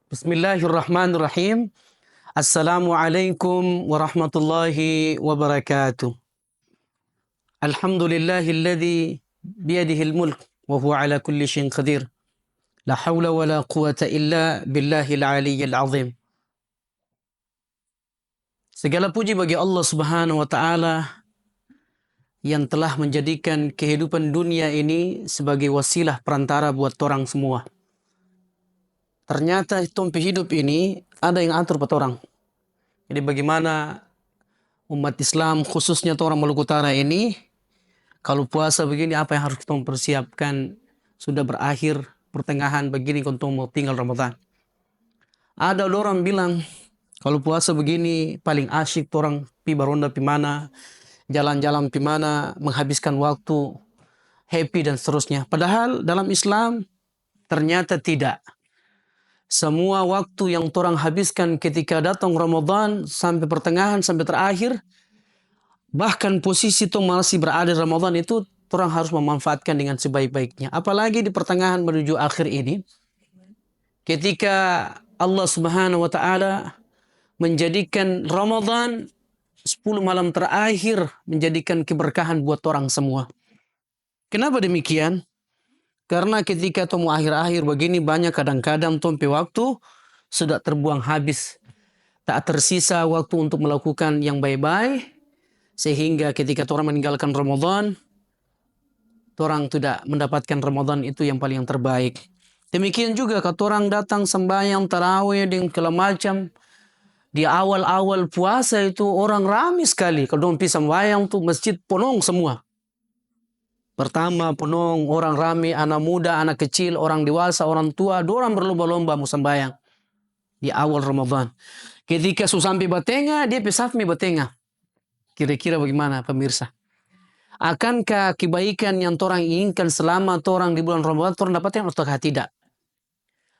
Bismillahirrahmanirrahim. Assalamualaikum warahmatullahi wabarakatuh. Alhamdulillahilladzi biyadihil mulk wa huwa ala kulli syai'in qadir. La haula wa la quwata illa billahil aliyyil azim. Segala puji bagi Allah Subhanahu wa taala yang telah menjadikan kehidupan dunia ini sebagai wasilah perantara buat orang semua. Ternyata tompi hidup ini ada yang atur buat orang. Jadi bagaimana umat Islam khususnya orang Maluku Utara ini kalau puasa begini apa yang harus kita persiapkan, sudah berakhir pertengahan begini untuk mau tinggal Ramadan. Ada orang bilang kalau puasa begini paling asyik orang pi baronda pi mana, jalan-jalan pi mana, menghabiskan waktu, happy dan seterusnya. Padahal dalam Islam ternyata tidak. Semua waktu yang orang habiskan ketika datang Ramadan sampai pertengahan sampai terakhir, bahkan posisi itu masih berada di Ramadan itu orang harus memanfaatkan dengan sebaik-baiknya. Apalagi di pertengahan menuju akhir ini, ketika Allah Subhanahu wa taala menjadikan Ramadan 10 malam terakhir menjadikan keberkahan buat orang semua. Kenapa demikian? Karena ketika mau akhir-akhir begini banyak kadang-kadang tompe waktu sudah terbuang habis. Tak tersisa waktu untuk melakukan yang baik-baik. Sehingga ketika orang meninggalkan Ramadan, orang tidak mendapatkan Ramadan itu yang paling terbaik. Demikian juga kalau orang datang sembahyang tarawih dengan segala macam. Di awal-awal puasa itu orang ramai sekali. Kalau orang pergi sembahyang tuh masjid penuh semua. Pertama penuh, orang ramai, anak muda, anak kecil, orang dewasa, orang tua, orang berlomba-lomba mau sembahyang di awal Ramadan. Ketika sampai batengah, dia pesafmi batengah. Kira-kira bagaimana pemirsa? Akankah kebaikan yang orang inginkan selama orang di bulan Ramadan orang dapatkan ataukah tidak?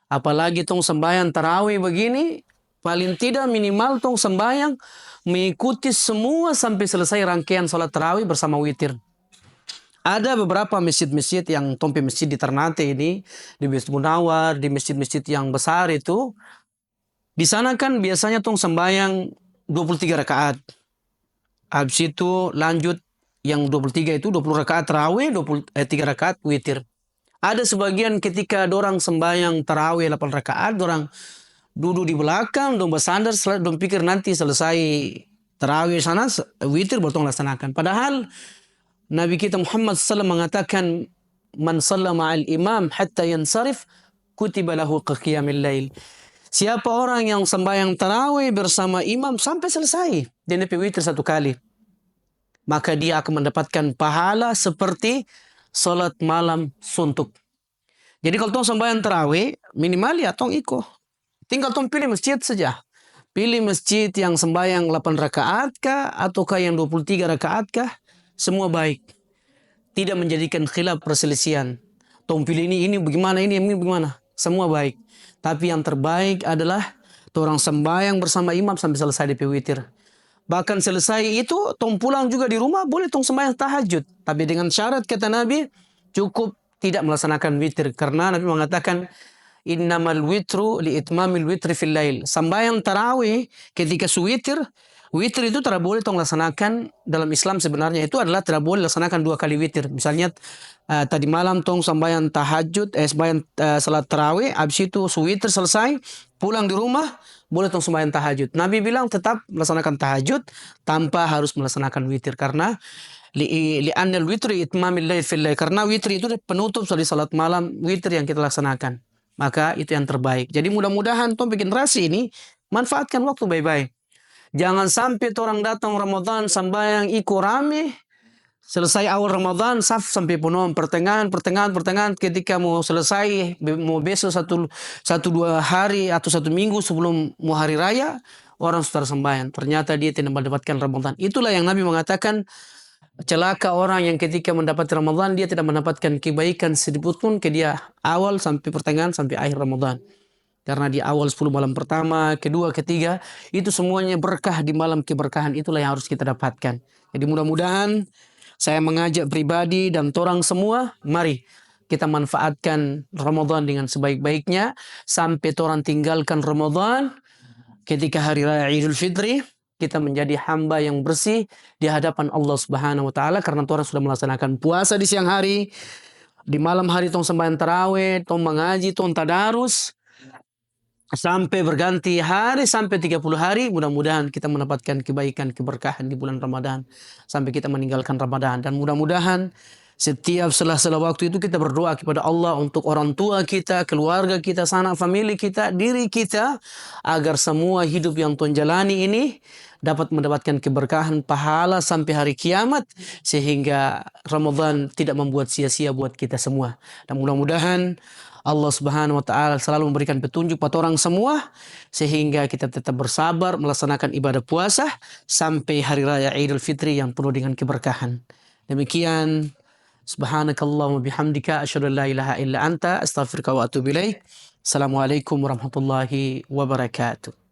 Apalagi tong sembahyang tarawih begini, paling tidak minimal tong sembahyang mengikuti semua sampai selesai rangkaian salat tarawih bersama witir. Ada beberapa masjid-masjid yang tompi masjid di Ternate ini, di Masjid Munawar, di masjid-masjid yang besar itu. Di sana kan biasanya tong sembahyang 23 rakaat. Habis itu lanjut yang 23 itu 20 rakaat tarawih, 3 rakaat witir. Ada sebagian ketika dorang sembahyang tarawih 8 rakaat, dorang duduk di belakang, dorang bersandar, dorang pikir nanti selesai tarawih sana, witir baru tong laksanakan. Padahal Nabi kita Muhammad SAW mengatakan, Man shalla ma'al imam hatta yansarif, kutiba lahu qiyamil lail. Siapa orang yang sembahyang tarawih bersama imam sampai selesai, dia witir 1 kali, maka dia akan mendapatkan pahala seperti salat malam suntuk. Jadi kalau tong sembahyang tarawih, minimal ya tong ikut. Tinggal tong pilih masjid saja. Pilih masjid yang sembahyang 8 rakaat kah, ataukah yang 23 rakaat kah, semua baik. Tidak menjadikan khilaf perselisihan. Tong pilih ini bagaimana, ini bagaimana. Semua baik. Tapi yang terbaik adalah orang sembahyang bersama imam sampai selesai di witir. Bahkan selesai itu, tong pulang juga di rumah, boleh tong sembahyang tahajud. Tapi dengan syarat kata Nabi, cukup tidak melaksanakan witir. Karena Nabi mengatakan, Innamal witru li'itmamil witri fil lail. Sembahyang tarawih ketika witir itu tidak boleh tong laksanakan dalam Islam sebenarnya. Itu adalah tidak boleh laksanakan 2 kali witir. Misalnya tadi malam tong sembahyang tahajud, sembahyang salat tarawih, habis itu witir selesai, pulang di rumah, boleh tong sembahyang tahajud. Nabi bilang tetap melaksanakan tahajud tanpa harus melaksanakan witir. Karena li'annal witri itmamil lail fil lail. Karena witir itu penutup dari salat malam, witir yang kita laksanakan. Maka itu yang terbaik. Jadi mudah-mudahan tong generasi ini manfaatkan waktu baik-baik. Jangan sampai orang datang Ramadan sembahyang ikut rame, selesai awal Ramadan saf sampai penuh, pertengahan ketika mau selesai, mau besok 1-2 hari atau 1 minggu sebelum mau hari raya, orang sudah sembahyang. Ternyata dia tidak mendapatkan Ramadan. Itulah yang Nabi mengatakan, celaka orang yang ketika mendapat Ramadan dia tidak mendapatkan kebaikan sedikit pun ke dia awal sampai pertengahan sampai akhir Ramadan. Karena di awal 10 malam pertama, kedua, ketiga, itu semuanya berkah di malam keberkahan. Itulah yang harus kita dapatkan. Jadi mudah-mudahan saya mengajak pribadi dan orang semua, mari kita manfaatkan Ramadan dengan sebaik-baiknya sampai orang tinggalkan Ramadan ketika hari raya Idul Fitri, kita menjadi hamba yang bersih di hadapan Allah Subhanahu wa taala karena orang sudah melaksanakan puasa di siang hari, di malam hari tong sembahyang tarawih, tong mengaji, tong tadarus sampai berganti hari sampai 30 hari. Mudah-mudahan kita mendapatkan kebaikan, keberkahan di bulan Ramadan sampai kita meninggalkan Ramadan. Dan mudah-mudahan setiap sela-sela waktu itu kita berdoa kepada Allah untuk orang tua kita, keluarga kita, sanak famili kita, diri kita, agar semua hidup yang Tuhan jalani ini dapat mendapatkan keberkahan pahala sampai hari kiamat, sehingga Ramadan tidak membuat sia-sia buat kita semua. Dan mudah-mudahan Allah Subhanahu wa taala selalu memberikan petunjuk pada orang semua sehingga kita tetap bersabar melaksanakan ibadah puasa sampai hari raya Idul Fitri yang penuh dengan keberkahan. Demikian, subhanakallahumma bihamdika asyhadu an la ilaha illa anta astaghfiruka wa atubu ilaik. Assalamualaikum warahmatullahi wabarakatuh.